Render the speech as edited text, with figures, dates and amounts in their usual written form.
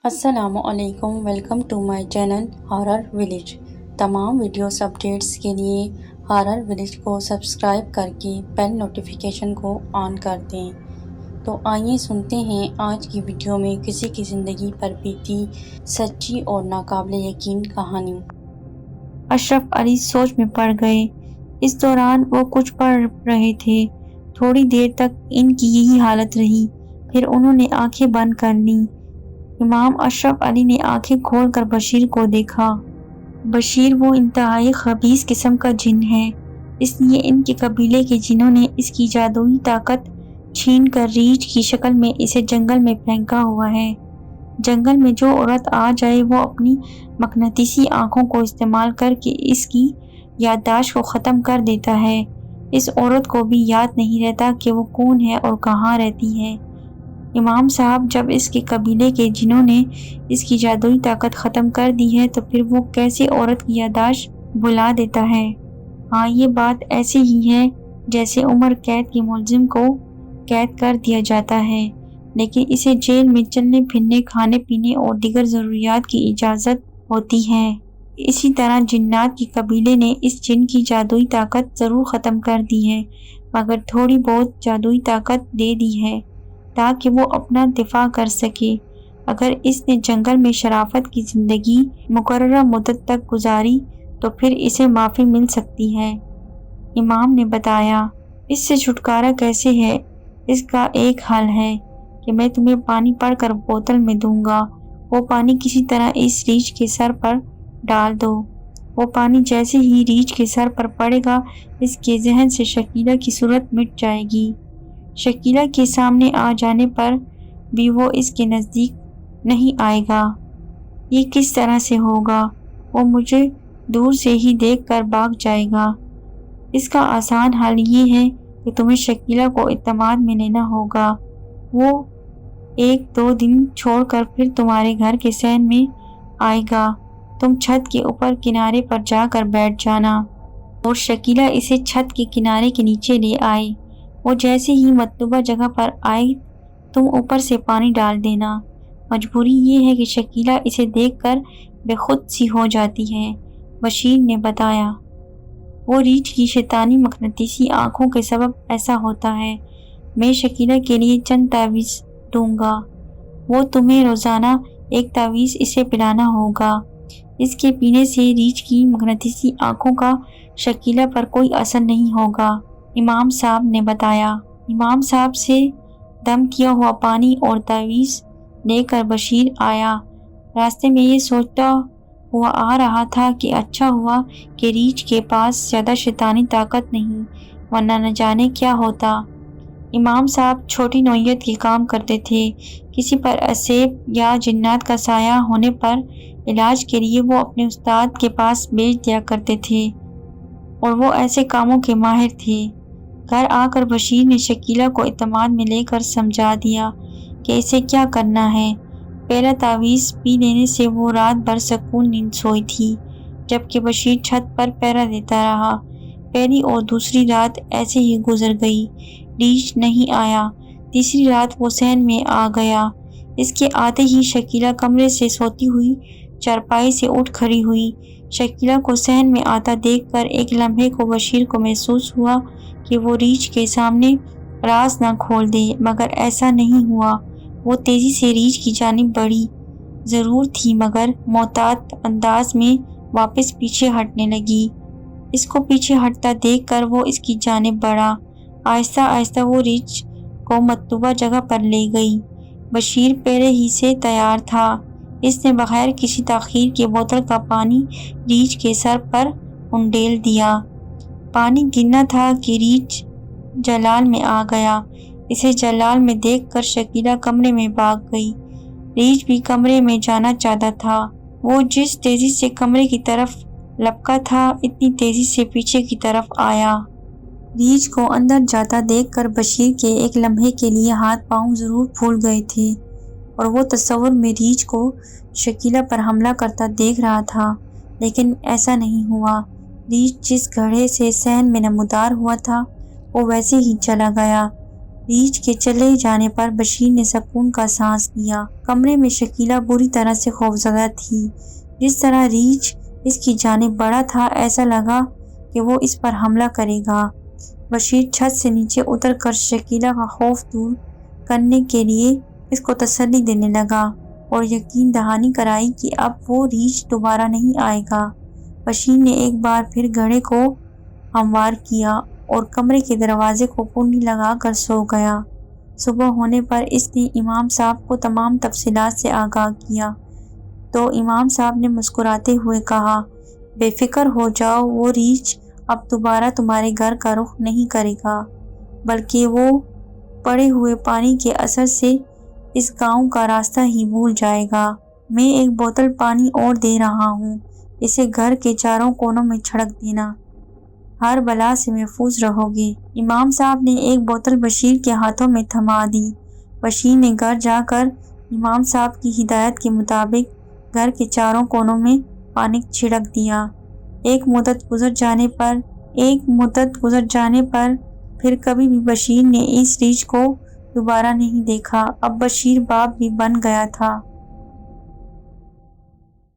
السلام علیکم، welcome to my channel horror village. تمام ویڈیوز اپڈیٹس کے لیے ہارر ولیج کو سبسکرائب کر کے بیل نوٹیفیکیشن کو آن کر دیں۔ تو آئیے سنتے ہیں آج کی ویڈیو میں کسی کی زندگی پر بیتی سچی اور ناقابل یقین کہانی۔ اشرف علی سوچ میں پڑ گئے۔ اس دوران وہ کچھ پڑھ رہے تھے۔ تھوڑی دیر تک ان کی یہی حالت رہی، پھر انہوں نے آنکھیں بند کر لیں۔ امام اشرف علی نے آنکھیں کھول کر بشیر کو دیکھا۔ بشیر وہ انتہائی خبیث قسم کا جن ہے، اس لیے ان کے قبیلے کے جنوں نے اس کی جادوئی طاقت چھین کر ریچھ کی شکل میں اسے جنگل میں پھینکا ہوا ہے۔ جنگل میں جو عورت آ جائے وہ اپنی مقناطیسی آنکھوں کو استعمال کر کے اس کی یادداشت کو ختم کر دیتا ہے۔ اس عورت کو بھی یاد نہیں رہتا کہ وہ کون ہے اور کہاں رہتی ہے۔ امام صاحب، جب اس کے قبیلے کے جنوں نے اس کی جادوئی طاقت ختم کر دی ہے تو پھر وہ کیسے عورت کی یادداشت بھلا دیتا ہے؟ ہاں، یہ بات ایسی ہی ہے جیسے عمر قید کے ملزم کو قید کر دیا جاتا ہے لیکن اسے جیل میں چلنے پھرنے، کھانے پینے اور دیگر ضروریات کی اجازت ہوتی ہے۔ اسی طرح جنات کے قبیلے نے اس جن کی جادوئی طاقت ضرور ختم کر دی ہے، مگر تھوڑی بہت جادوئی طاقت دے دی ہے تاکہ وہ اپنا دفاع کر سکے۔ اگر اس نے جنگل میں شرافت کی زندگی مقررہ مدت تک گزاری تو پھر اسے معافی مل سکتی ہے۔ امام نے بتایا، اس سے چھٹکارا کیسے ہے؟ اس کا ایک حل ہے کہ میں تمہیں پانی پڑھ کر بوتل میں دوں گا، وہ پانی کسی طرح اس ریچھ کے سر پر ڈال دو۔ وہ پانی جیسے ہی ریچھ کے سر پر پڑے گا اس کے ذہن سے شکیلہ کی صورت مٹ جائے گی۔ شکیلہ کے سامنے آ جانے پر بھی وہ اس کے نزدیک نہیں آئے گا۔ یہ کس طرح سے ہوگا؟ وہ مجھے دور سے ہی دیکھ کر بھاگ جائے گا۔ اس کا آسان حل یہ ہے کہ تمہیں شکیلہ کو اعتماد میں لینا ہوگا۔ وہ 1-2 دن چھوڑ کر پھر تمہارے گھر کے صحن میں آئے گا۔ تم چھت کے اوپر کنارے پر جا کر بیٹھ جانا اور شکیلہ اسے چھت کے کنارے کے نیچے لے آئے۔ وہ جیسے ہی مطلوبہ جگہ پر آئے تم اوپر سے پانی ڈال دینا۔ مجبوری یہ ہے کہ شکیلہ اسے دیکھ کر بے خود سی ہو جاتی ہے، بشیر نے بتایا۔ وہ ریچھ کی شیطانی مقناطیسی آنکھوں کے سبب ایسا ہوتا ہے۔ میں شکیلہ کے لیے چند تعویذ دوں گا۔ وہ تمہیں روزانہ ایک تعویذ اسے پلانا ہوگا۔ اس کے پینے سے ریچھ کی مقناطیسی آنکھوں کا شکیلہ پر کوئی اثر نہیں ہوگا، امام صاحب نے بتایا۔ امام صاحب سے دم کیا ہوا پانی اور تعویذ لے کر بشیر آیا۔ راستے میں یہ سوچتا ہوا آ رہا تھا کہ اچھا ہوا کہ ریچھ کے پاس زیادہ شیطانی طاقت نہیں، ورنہ نہ جانے کیا ہوتا۔ امام صاحب چھوٹی نوعیت کے کام کرتے تھے۔ کسی پر عصیب یا جنات کا سایہ ہونے پر علاج کے لیے وہ اپنے استاد کے پاس بھیج دیا کرتے تھے اور وہ ایسے کاموں کے ماہر تھے۔ گھر آ کر بشیر نے شکیلہ کو اعتماد میں لے کر سمجھا دیا کہ اسے کیا کرنا ہے۔ پہلا تعویذ پی لینے سے وہ رات بھر سکون نیند سوئی تھی، جبکہ بشیر چھت پر پہرا دیتا رہا۔ پہلی اور دوسری رات ایسے ہی گزر گئی، ریچھ نہیں آیا۔ تیسری رات وہ صحن میں آ گیا۔ اس کے آتے ہی شکیلہ کمرے سے سوتی ہوئی چارپائی سے اٹھ کھڑی ہوئی۔ شکیلہ کو صحن میں آتا دیکھ کر ایک لمحے کو بشیر کو محسوس ہوا کہ وہ ریچھ کے سامنے راز نہ کھول دے، مگر ایسا نہیں ہوا۔ وہ تیزی سے ریچھ کی جانب بڑھی ضرور تھی مگر محتاط انداز میں واپس پیچھے ہٹنے لگی۔ اس کو پیچھے ہٹتا دیکھ کر وہ اس کی جانب بڑھا۔ آہستہ آہستہ وہ ریچھ کو مطلوبہ جگہ پر لے گئی۔ بشیر پہلے ہی سے تیار تھا۔ اس نے بغیر کسی تاخیر کے بوتل کا پانی ریچھ کے سر پر انڈیل دیا۔ پانی گرنا تھا کہ ریچھ جلال میں آ گیا۔ اسے جلال میں دیکھ کر شکیلہ کمرے میں بھاگ گئی۔ ریچھ بھی کمرے میں جانا چاہتا تھا۔ وہ جس تیزی سے کمرے کی طرف لپکا تھا اتنی تیزی سے پیچھے کی طرف آیا۔ ریچھ کو اندر جاتا دیکھ کر بشیر کے ایک لمحے کے لیے ہاتھ پاؤں ضرور پھول گئے تھے اور وہ تصور میں ریچھ کو شکیلہ پر حملہ کرتا دیکھ رہا تھا، لیکن ایسا نہیں ہوا۔ ریچھ جس گھڑے سے صحن میں نمودار ہوا تھا وہ ویسے ہی چلا گیا۔ ریچھ کے چلے جانے پر بشیر نے سکون کا سانس لیا۔ کمرے میں شکیلہ بری طرح سے خوفزدہ تھی۔ جس طرح ریچھ اس کی جانب بڑھا تھا، ایسا لگا کہ وہ اس پر حملہ کرے گا۔ بشیر چھت سے نیچے اتر کر شکیلہ کا خوف دور کرنے کے لیے اس کو تسلی دینے لگا اور یقین دہانی کرائی کہ اب وہ ریچھ دوبارہ نہیں آئے گا۔ بشیر نے ایک بار پھر گھڑے کو ہموار کیا اور کمرے کے دروازے کو کنڈی لگا کر سو گیا۔ صبح ہونے پر اس نے امام صاحب کو تمام تفصیلات سے آگاہ کیا تو امام صاحب نے مسکراتے ہوئے کہا، بے فکر ہو جاؤ، وہ ریچھ اب دوبارہ تمہارے گھر کا رخ نہیں کرے گا، بلکہ وہ پڑے ہوئے پانی کے اثر سے اس گاؤں کا راستہ ہی بھول جائے گا۔ میں ایک بوتل پانی اور دے رہا ہوں، اسے گھر کے چاروں کونوں میں چھڑک دینا، ہر بلا سے محفوظ رہو گے۔ امام صاحب نے ایک بوتل بشیر کے ہاتھوں میں تھما دی۔ بشیر نے گھر جا کر امام صاحب کی ہدایت کے مطابق گھر کے چاروں کونوں میں پانی چھڑک دیا۔ ایک مدت گزر جانے پر پھر کبھی بھی بشیر نے اس ریچھ کو دوبارہ نہیں دیکھا۔ اب بشیر باپ بھی بن گیا تھا۔